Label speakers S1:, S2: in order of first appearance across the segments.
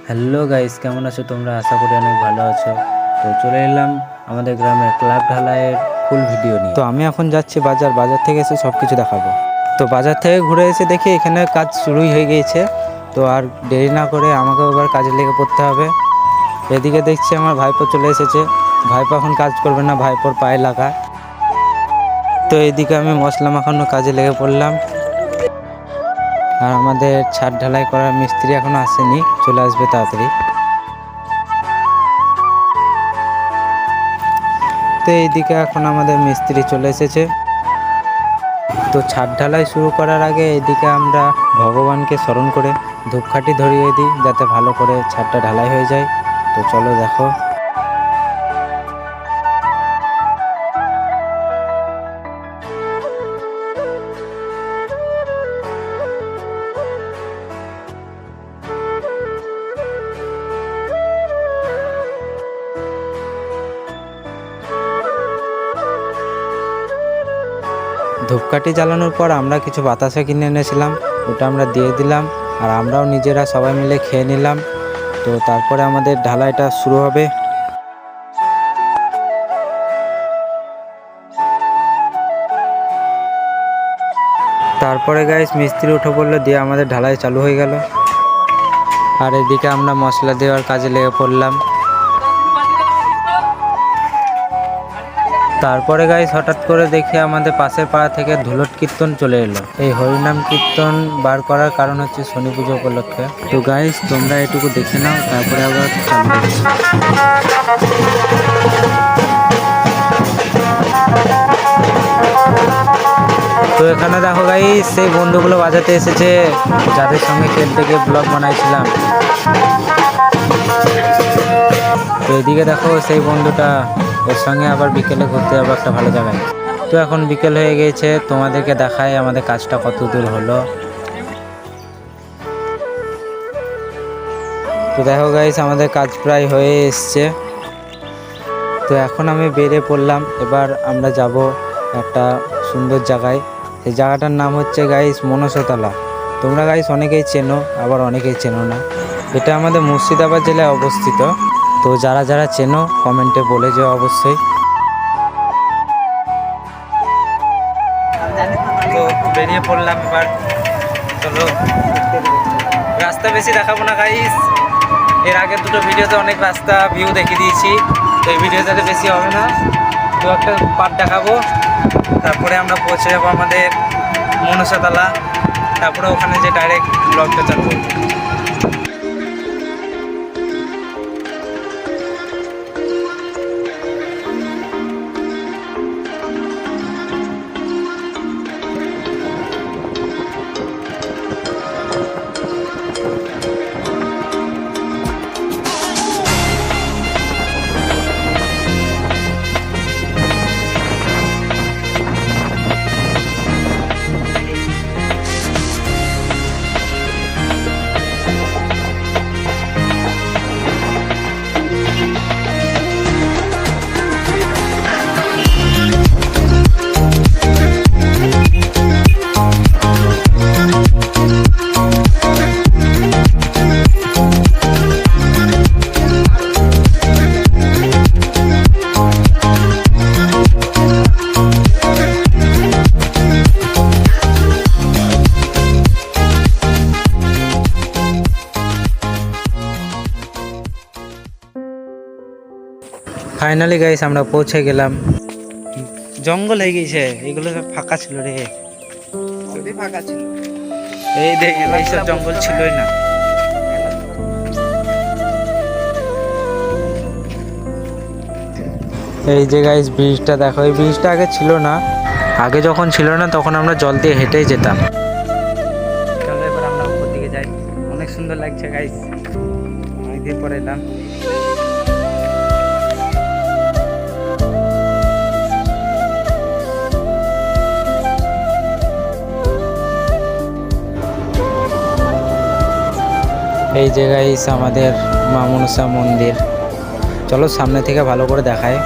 S1: Hello guys, কেমন আছো তোমরা? আশা করি অনেক ভালো আছো। তো চলে এলাম আমাদের গ্রামের ক্লাব ঢালাইয়ের ফুল ভিডিও নিয়ে। তো আমি এখন যাচ্ছি বাজার থেকে এসে সব কিছু দেখাবো। তো বাজার থেকে ঘুরে এসে দেখি এখানে কাজ শুরুই হয়ে গিয়েছে। তো আর দেরি না করে আমাকে এবার কাজে লেগে পড়তে হবে। এদিকে দেখছি আমার ভাইপো চলে এসেছে। ভাইপো এখন কাজ করবে না, ভাইপোর পায়ে লাগা। তো এইদিকে আমি মশলা মাখানোর কাজে লেগে পড়লাম। আর আমাদের ছাদ ঢালাই করার মিস্ত্রি এখনো আসেনি, চলে আসবে তাড়াতাড়ি। তো এইদিকে এখন আমাদের মিস্ত্রি চলে এসেছে। তো ছাদ ঢালাই শুরু করার আগে এইদিকে আমরা ভগবানকে স্মরণ করে ধূপকাঠি ধরিয়ে দিই, যাতে ভালো করে ছাদটা ঢালাই হয়ে যায়। তো চলো দেখো। ধূপকাঠি জ্বালানোর পর আমরা কিছু বাতাসা কিনে এনেছিলাম, ওটা আমরা দিয়ে দিলাম। আর আমরাও নিজেরা সবাই মিলে খেয়ে নিলাম। তো তারপরে আমাদের ঢালাইটা শুরু হবে। তারপরে গাইস মিস্ত্রি উঠে পড়লো, দিয়ে আমাদের ঢালাই চালু হয়ে গেল। আর এদিকে আমরা মশলা দেওয়ার কাজে লেগে পড়লাম। তারপরে গাইস হঠাৎ করে দেখি আমাদের পাশের পাড়া থেকে ধুলট কীর্তন চলে এলো। এই হরিনাম কীর্তন বার করার কারণ হচ্ছে শনি পুজো উপলক্ষে। তো গাইস তোমরা এটুকু দেখে নাও, তারপরে আবার চালু হচ্ছে। তো এখানে দেখো গাইস, সেই বন্ধুগুলো বাজাতে এসেছে, যাদের সঙ্গে খেলতে গিয়ে ব্লগ বানাইছিলাম। তো এদিকে দেখো সেই বন্ধুটা, ওর সঙ্গে আবার বিকেলে ঘুরতে যাবো একটা ভালো জায়গায়। তো এখন বিকেল হয়ে গিয়েছে, তোমাদেরকে দেখাই আমাদের কাজটা কত দূর হলো। তো দেখো গাইস, আমাদের কাজ প্রায় হয়ে এসছে। তো এখন আমি বেরিয়ে পড়লাম। এবার আমরা যাব একটা সুন্দর জায়গায়। সেই জায়গাটার নাম হচ্ছে গাইস মনসাতলা। তোমরা গাইস অনেকেই চেনো, আবার অনেকেই চেনো না। এটা আমাদের মুর্শিদাবাদ জেলায় অবস্থিত। তো যারা যারা চেনো কমেন্টে বলে যেও অবশ্যই। তো বেরিয়ে পড়লাম এবার, চলো। রাস্তা বেশি দেখাবো না গাইস, এর আগের দুটো ভিডিওতে অনেক রাস্তা ভিউ দেখিয়ে দিয়েছি। তো এই ভিডিওটাতে বেশি হবে না, তো একটা পার্ট দেখাবো। তারপরে আমরা পৌঁছে যাবো আমাদের মনসাতলা। তারপরে ওখানে যে ডাইরেক্ট ব্লগটা চালু করবো। ফাইনালি গাইস আমরা পৌঁছে গেলাম। জঙ্গল হয়ে গেছে, এগুলো সব ফাঁকা ছিল রে। ফাঁকা ছিল, এই দেখ এইসব জঙ্গল ছিলই না। এই যে গাইস ব্রিজটা দেখো, এই ব্রিজটা আগে ছিল না। আগে যখন ছিল না তখন আমরা জল দিয়ে হেঁটেই যেতাম। চলো এবার আমরা উপর দিকে যাই। অনেক সুন্দর লাগছে গাইস, অনেকদিন পরে এলাম। এই জায়গায় আমাদের মা মনসা মন্দির। চলো সামনে থেকে ভালো করে দেখায়।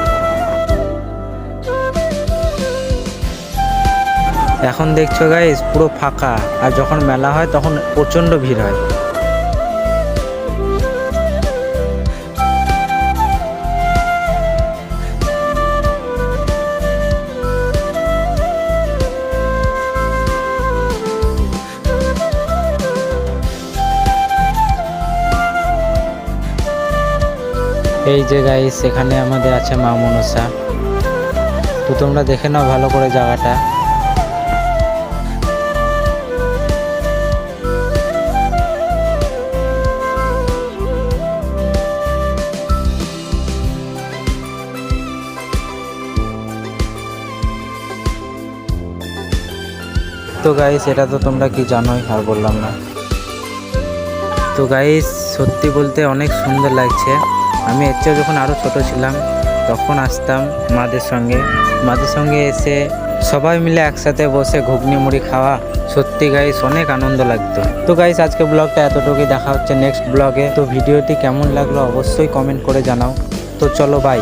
S1: এখন দেখছো গাইস পুরো ফাঁকা, আর যখন মেলা হয় তখন প্রচণ্ড ভিড় হয়। এই যে গাইস, এখানে আমাদের আছে মা মনসা। তো তোমরা দেখে নাও ভালো করে জায়গাটা। তো গাইস, এটা তো তোমরা কি জানোই, আর বললাম না। তো গাইস, সত্যি বলতে অনেক সুন্দর লাগছে। আমি এর চেয়ে যখন আরও ছোট ছিলাম তখন আসতাম মাদের সঙ্গে এসে সবাই মিলে একসাথে বসে ঘুগনি মুড়ি খাওয়া। সত্যি গাইস অনেক আনন্দ লাগতো। তো গাইস, আজকে ব্লগটা এতটুকুই, দেখা হচ্ছে নেক্সট ব্লগে। তো ভিডিওটি কেমন লাগলো অবশ্যই কমেন্ট করে জানাও। তো চলো, বাই।